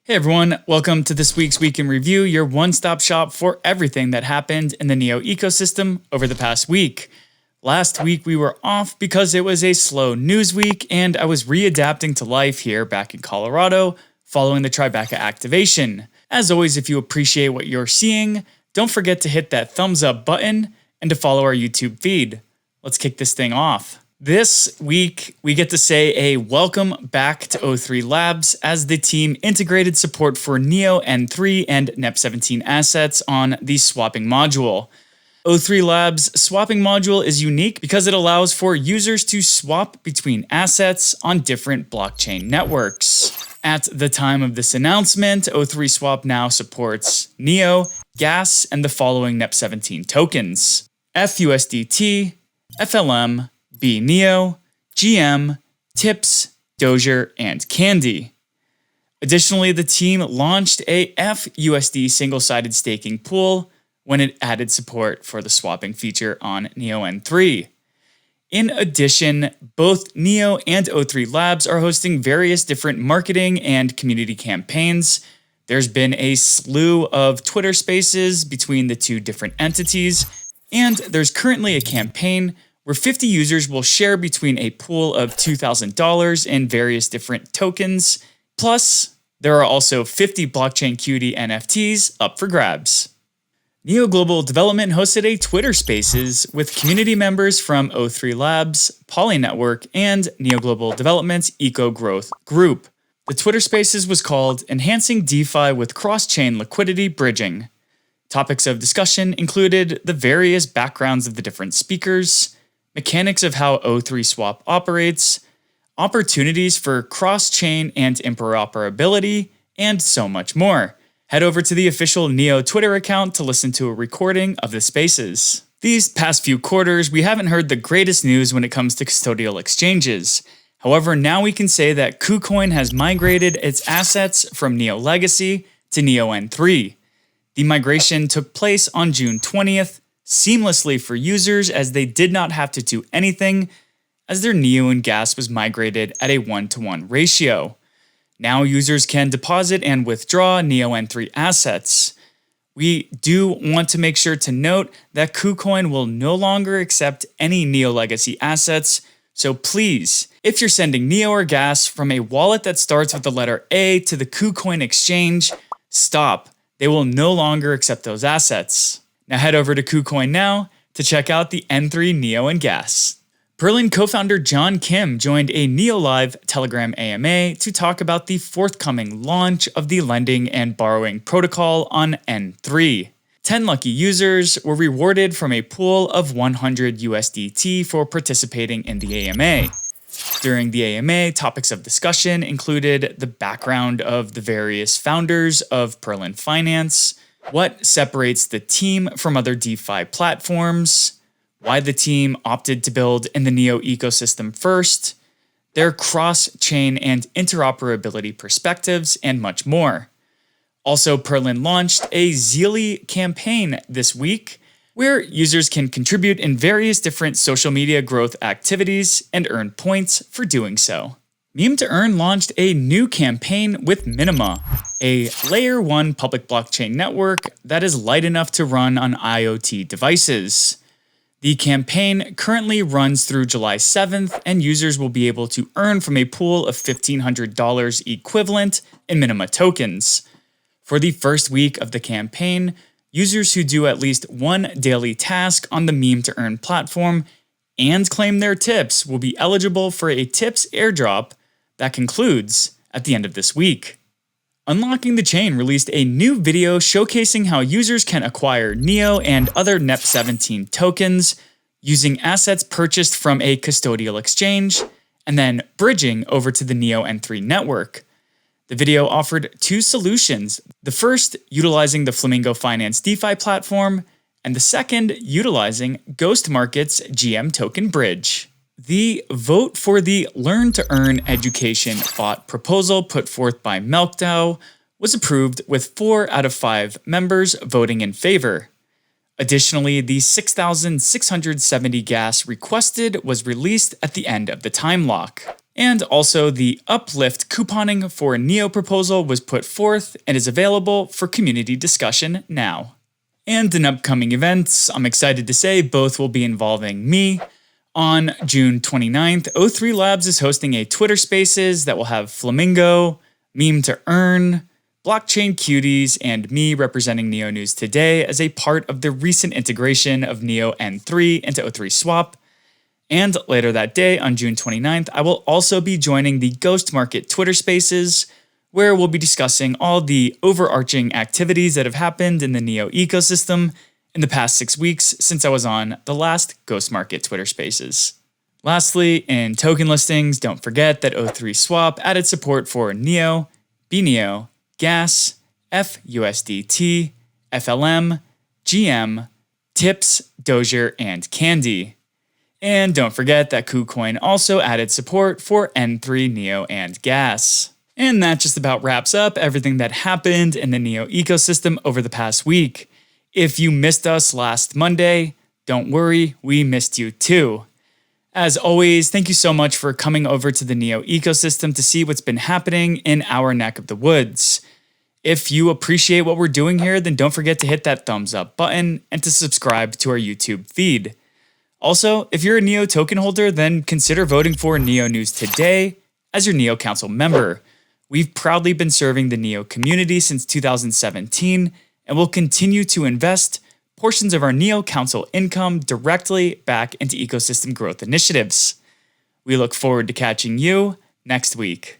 Hey everyone, welcome to this week's Week in Review, your one-stop shop for everything that happened in the NEO ecosystem over the past week. Last week we were off because it was a slow news week and I was readapting to life here back in Colorado following the Tribeca activation. As always, if you appreciate what you're seeing, don't forget to hit that thumbs up button and to follow our YouTube feed. Let's kick this thing off. This week, we get to say a welcome back to O3 Labs as the team integrated support for NEO N3 and NEP17 assets on the swapping module. O3 Labs' swapping module is unique because it allows for users to swap between assets on different blockchain networks. At the time of this announcement, O3 Swap now supports NEO, Gas, and the following NEP17 tokens: FUSDT, FLM, BNEO, GM, TIPS, Dozier, and Candy. Additionally, the team launched a FUSD single-sided staking pool when it added support for the swapping feature on NEO N3. In addition, both NEO and O3 Labs are hosting various different marketing and community campaigns. There's been a slew of Twitter spaces between the two different entities, and there's currently a campaign where 50 users will share between a pool of $2,000 in various different tokens. Plus, there are also 50 blockchain QD NFTs up for grabs. NEO Global Development hosted a Twitter Spaces with community members from O3 Labs, Poly Network, and NEO Global Development's Eco Growth Group. The Twitter Spaces was called Enhancing DeFi with Cross-Chain Liquidity Bridging. Topics of discussion included the various backgrounds of the different speakers, mechanics of how O3 Swap operates, opportunities for cross-chain and interoperability, and so much more. Head over to the official NEO Twitter account to listen to a recording of the spaces. These past few quarters, we haven't heard the greatest news when it comes to custodial exchanges. However, now we can say that KuCoin has migrated its assets from NEO Legacy to NEO N3. The migration took place on June 20th, seamlessly for users as they did not have to do anything as their NEO and Gas was migrated at a 1-to-1 ratio. Now users can deposit and withdraw NEO N3 assets. We do want to make sure to note that KuCoin will no longer accept any NEO Legacy assets, so please, if you're sending NEO or Gas from a wallet that starts with the letter A to the KuCoin exchange, stop. They will no longer accept those assets. Now head over to KuCoin now to check out the N3 NEO and Gas. Perlin co-founder John Kim joined a NEO Live Telegram AMA to talk about the forthcoming launch of the lending and borrowing protocol on N3. 10 lucky users were rewarded from a pool of 100 USDT for participating in the AMA. During the AMA, topics of discussion included the background of the various founders of Perlin Finance, what separates the team from other DeFi platforms, why the team opted to build in the NEO ecosystem first, their cross-chain and interoperability perspectives, and much more. Also, Perlin launched a Zeely campaign this week, where users can contribute in various different social media growth activities and earn points for doing so. Meme to Earn launched a new campaign with Minima, a Layer 1 public blockchain network that is light enough to run on IoT devices. The campaign currently runs through July 7th, and users will be able to earn from a pool of $1,500 equivalent in Minima tokens. For the first week of the campaign, users who do at least one daily task on the Meme to Earn platform and claim their tips will be eligible for a tips airdrop that concludes at the end of this week. Unlocking the Chain released a new video showcasing how users can acquire NEO and other NEP17 tokens using assets purchased from a custodial exchange and then bridging over to the NEO N3 network. The video offered two solutions, the first utilizing the Flamingo Finance DeFi platform, and the second utilizing Ghost Market's GM token bridge. The vote for the Learn to Earn education bot proposal put forth by MelkDAO was approved with 4 out of 5 members voting in favor. Additionally, the 6,670 gas requested was released at the end of the time lock. And also, the Uplift couponing for a NEO proposal was put forth and is available for community discussion now. And in upcoming events, I'm excited to say both will be involving me. On June 29th, O3 Labs is hosting a Twitter Spaces that will have Flamingo, Meme to Earn, Blockchain Cuties, and me representing NEO News Today as a part of the recent integration of NEO N3 into O3 Swap. And later that day, on June 29th, I will also be joining the Ghost Market Twitter Spaces, where we'll be discussing all the overarching activities that have happened in the NEO ecosystem in the past 6 weeks since I was on the last Ghost Market Twitter Spaces. Lastly, in token listings, don't forget that O3 Swap added support for NEO, BNEO, Gas, FUSDT, FLM, GM, TIPS, Dozier, and Candy. And don't forget that KuCoin also added support for N3, NEO, and Gas. And that just about wraps up everything that happened in the NEO ecosystem over the past week. If you missed us last Monday, don't worry, we missed you too. As always, thank you so much for coming over to the NEO ecosystem to see what's been happening in our neck of the woods. If you appreciate what we're doing here, then don't forget to hit that thumbs up button and to subscribe to our YouTube feed. Also, if you're a NEO token holder, then consider voting for NEO News Today as your NEO Council member. We've proudly been serving the NEO community since 2017 and will continue to invest portions of our NEO Council income directly back into ecosystem growth initiatives. We look forward to catching you next week.